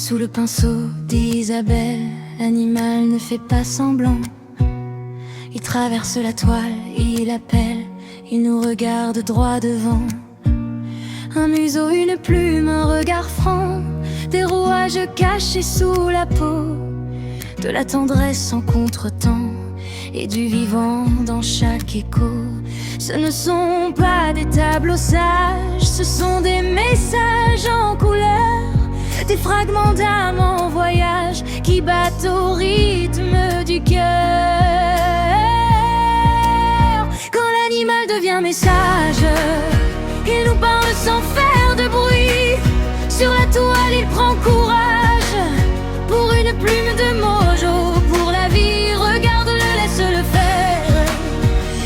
Sous le pinceau d'Isabelle, l'animal ne fait pas semblant. Il traverse la toile, il appelle, il nous regarde droit devant. Un museau, une plume, un regard franc, des rouages cachés sous la peau, de la tendresse en contretemps et du vivant dans chaque écho. Ce ne sont pas des tableaux sages, ce sont des messages en couleur, des fragments d'âme en voyage qui battent au rythme du cœur. Quand l'animal devient message, il nous parle sans faire de bruit. Sur la toile il prend courage, pour une plume de mojo, pour la vie, regarde-le, laisse-le faire.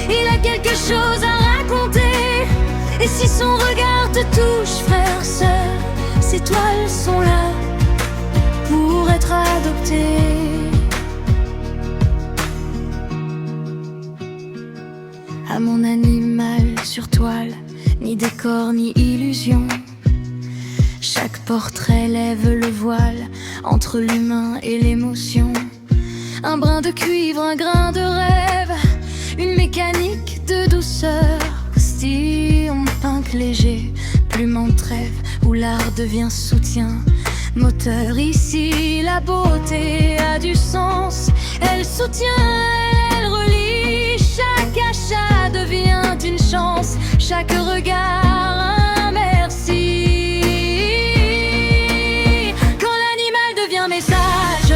Il a quelque chose à raconter, et si son regard te touche, frère, sœur, ces toiles sont là pour être adoptées. À mon animal sur toile, ni décor ni illusion, chaque portrait lève le voile entre l'humain et l'émotion. Un brin de cuivre, un grain de rêve, une mécanique de douceur, postillon punk léger, plume en trêve, où l'art devient soutien, moteur. Ici la beauté a du sens, elle soutient, elle relie. Chaque achat devient une chance, chaque regard un merci. Quand l'animal devient message,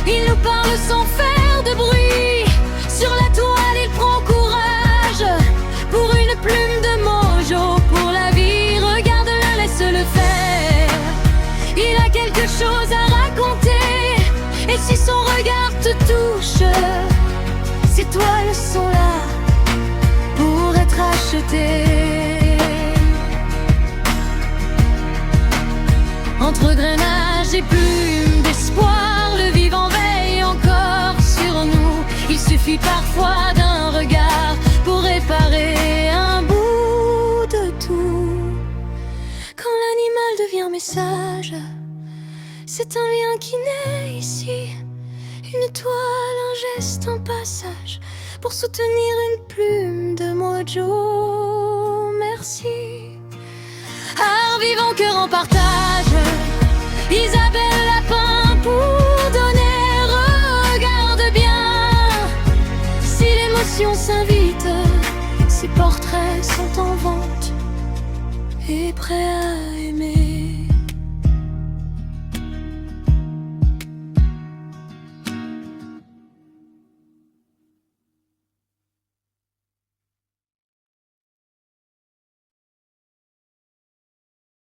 il nous parle sans faire de bruit. Sur la toile il prend courage, pour une plume de mojo, pour la vie, regarde-le, laisse-le faire. Il a quelque chose à raconter, et si son regard te touche, ces toiles sont là pour être achetées. Entre grainages et plumes d'espoir, le vivant veille encore sur nous. Il suffit parfois d'un regard pour réparer un bout de tout. Quand l'animal devient message, c'est un lien qui naît ici. Une toile, un geste, un passage, pour soutenir une plume de mojo. Merci. Art vivant, cœur en partage, Isabelle Lapin pour donner. Regarde bien, si l'émotion s'invite, ces portraits sont en vente et prêts à